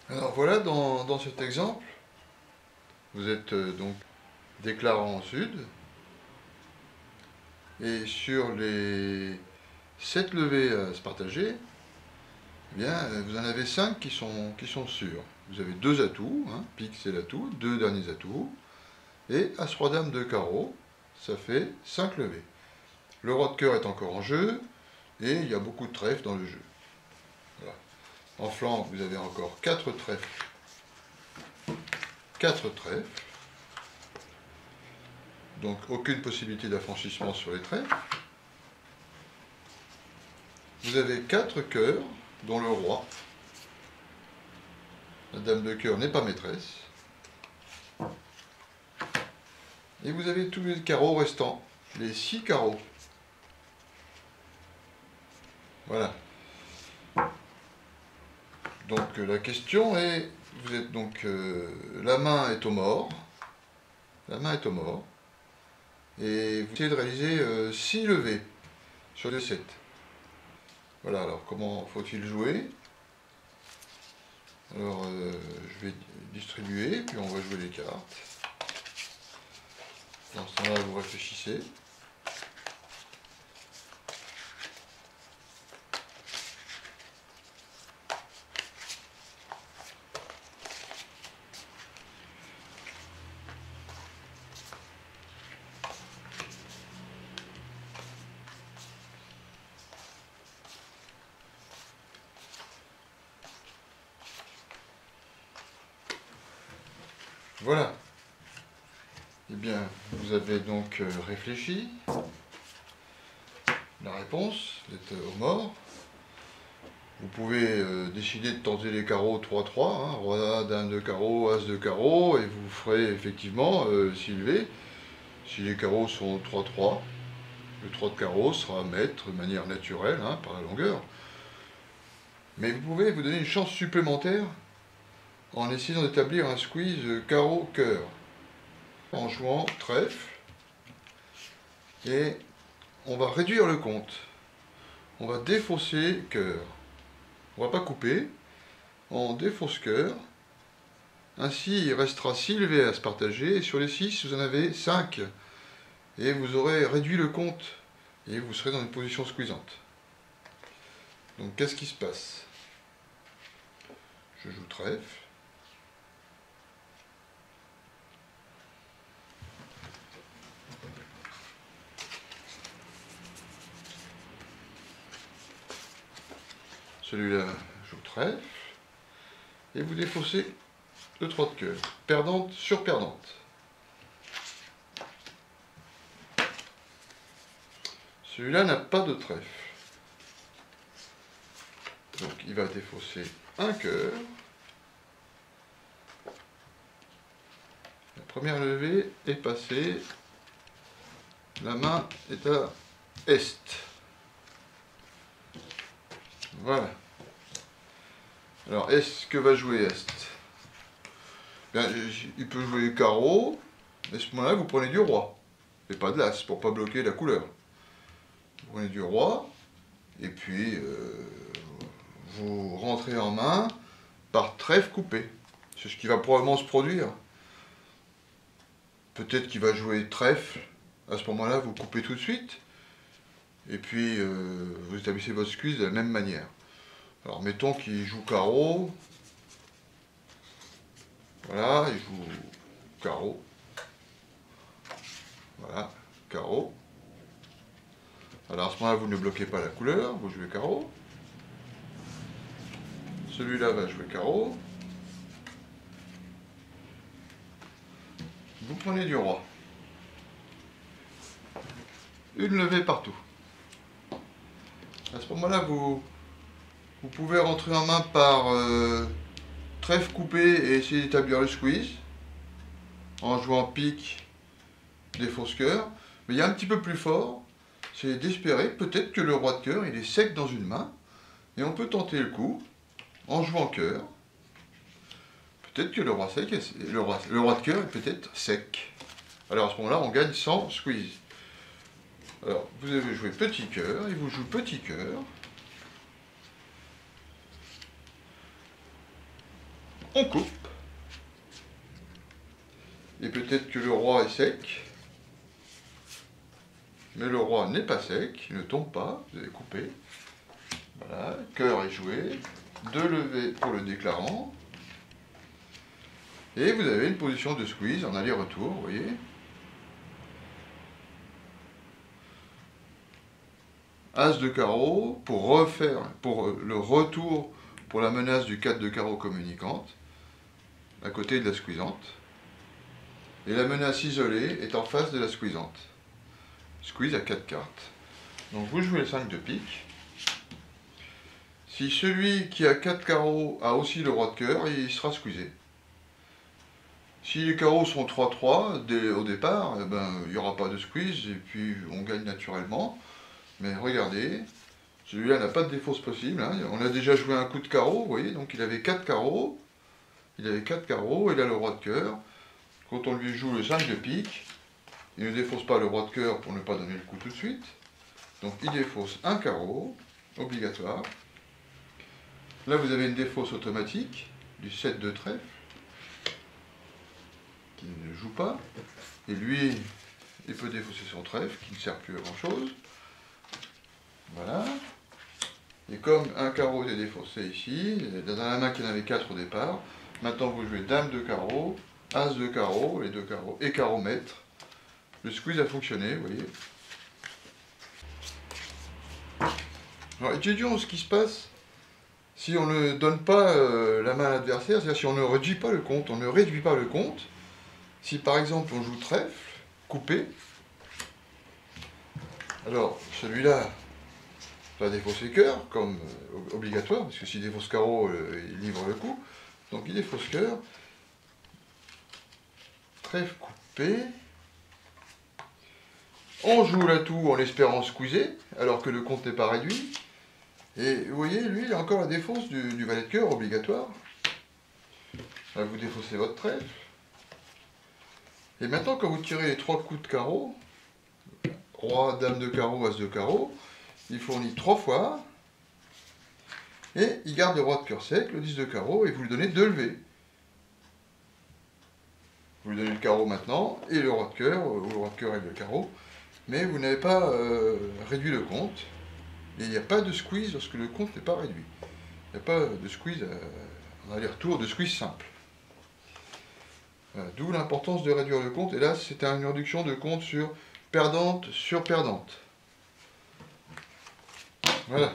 Alors voilà, dans cet exemple, vous êtes donc déclarant en sud, et sur les 7 levées à se partager, eh bien, vous en avez 5 qui sont sûrs. Vous avez 2 atouts, hein, pique c'est l'atout, 2 derniers atouts, et as roi dame de carreau, ça fait 5 levées. Le roi de cœur est encore en jeu, et il y a beaucoup de trèfles dans le jeu. Voilà. En flanc, vous avez encore 4 trèfles. 4 trèfles. Donc aucune possibilité d'affranchissement sur les trèfles. Vous avez 4 cœurs, dont le roi. La dame de cœur n'est pas maîtresse. Et vous avez tous les carreaux restants, les 6 carreaux. Voilà. Donc la question est, vous êtes donc, la main est au mort. La main est au mort. Et vous essayez de réaliser 6 levées sur les 7. Voilà, alors comment faut-il jouer? Alors je vais distribuer, puis on va jouer les cartes. Dans ce temps-là, vous réfléchissez. Voilà. Eh bien, vous avez donc réfléchi. La réponse, vous êtes au mort. Vous pouvez décider de tenter les carreaux 3-3, hein, roi, dame de carreau, as de carreau, et vous ferez effectivement 6 levées. Si les carreaux sont 3-3, le 3 de carreau sera maître de manière naturelle, hein, par la longueur. Mais vous pouvez vous donner une chance supplémentaire en essayant d'établir un squeeze carreau-cœur, en jouant trèfle, et on va réduire le compte. On va défausser cœur. On ne va pas couper, on défausse cœur. Ainsi, il restera 6 levées à se partager, et sur les 6, vous en avez 5. Et vous aurez réduit le compte, et vous serez dans une position squeezante. Donc, qu'est-ce qui se passe? Je joue trèfle. Celui-là joue trèfle. Et vous défaussez le 3 de cœur. Perdante sur perdante. Celui-là n'a pas de trèfle. Donc il va défausser un cœur. La première levée est passée. La main est à Est. Voilà. Alors, est-ce que va jouer Est? Bien, il peut jouer carreau, mais à ce moment-là, vous prenez du roi. Et pas de l'as, pour ne pas bloquer la couleur. Vous prenez du roi, et puis vous rentrez en main par trèfle coupé. C'est ce qui va probablement se produire. Peut-être qu'il va jouer trèfle. À ce moment-là, vous coupez tout de suite. Et puis, vous établissez votre squeeze de la même manière. Alors, mettons qu'il joue carreau. Voilà, il joue carreau. Voilà, carreau. Alors, à ce moment-là, vous ne bloquez pas la couleur, vous jouez carreau. Celui-là va jouer carreau. Vous prenez du roi. Une levée partout. À ce moment-là, vous pouvez rentrer en main par trèfle coupé et essayer d'établir le squeeze en jouant pique, défausse cœur. Mais il y a un petit peu plus fort, c'est d'espérer peut-être que le roi de cœur il est sec dans une main et on peut tenter le coup en jouant cœur. Peut-être que le roi de cœur est peut-être sec. Alors à ce moment-là, on gagne sans squeeze. Alors, vous avez joué petit cœur, il vous joue petit cœur. On coupe. Et peut-être que le roi est sec. Mais le roi n'est pas sec, il ne tombe pas, vous avez coupé. Voilà, cœur est joué. 2 levées pour le déclarant. Et vous avez une position de squeeze en aller-retour, vous voyez. As de carreau pour refaire, pour le retour, pour la menace du 4 de carreau communicante, à côté de la squeezante. Et la menace isolée est en face de la squeezante. Squeeze à 4 cartes. Donc vous jouez le 5 de pique. Si celui qui a 4 carreaux a aussi le roi de cœur, il sera squeezé. Si les carreaux sont 3-3 au départ, eh ben, il n'y aura pas de squeeze et puis on gagne naturellement. Mais regardez, celui-là n'a pas de défausse possible. Hein. On a déjà joué un coup de carreau, vous voyez, donc il avait 4 carreaux. Il avait 4 carreaux, il a le roi de cœur. Quand on lui joue le 5 de pique, il ne défausse pas le roi de cœur pour ne pas donner le coup tout de suite. Donc il défausse un carreau, obligatoire. Là vous avez une défausse automatique du 7 de trèfle, qui ne joue pas. Et lui, il peut défausser son trèfle, qui ne sert plus à grand chose. Voilà. Et comme un carreau est défaussé ici, dans la main qu'il y en avait 4 au départ, maintenant vous jouez dame de carreau, as de carreau, les 2 carreaux, et carreau maître. Le squeeze a fonctionné, vous voyez. Alors étudions ce qui se passe si on ne donne pas la main à l'adversaire, c'est-à-dire si on ne réduit pas le compte, on ne réduit pas le compte. Si par exemple on joue trèfle, coupé, alors celui-là va défausser cœur, comme obligatoire, parce que s'il défausse carreau, il livre le coup. Donc il défausse cœur, trèfle coupé, on joue l'atout en espérant squeezer, alors que le compte n'est pas réduit. Et vous voyez, lui, il a encore la défausse du valet de cœur obligatoire. Là, vous défaussez votre trèfle. Et maintenant, quand vous tirez les 3 coups de carreau, roi, dame de carreau, as de carreau, il fournit 3 fois. Et il garde le roi de cœur sec, le 10 de carreau, et vous lui donnez 2 levées. Vous lui donnez le carreau maintenant, et le roi de cœur, ou le roi de cœur et le carreau. Mais vous n'avez pas réduit le compte. Et il n'y a pas de squeeze lorsque le compte n'est pas réduit. Il n'y a pas de squeeze en aller-retour, de squeeze simple. Voilà, d'où l'importance de réduire le compte. Et là, c'était une réduction de compte sur perdante sur perdante. Voilà.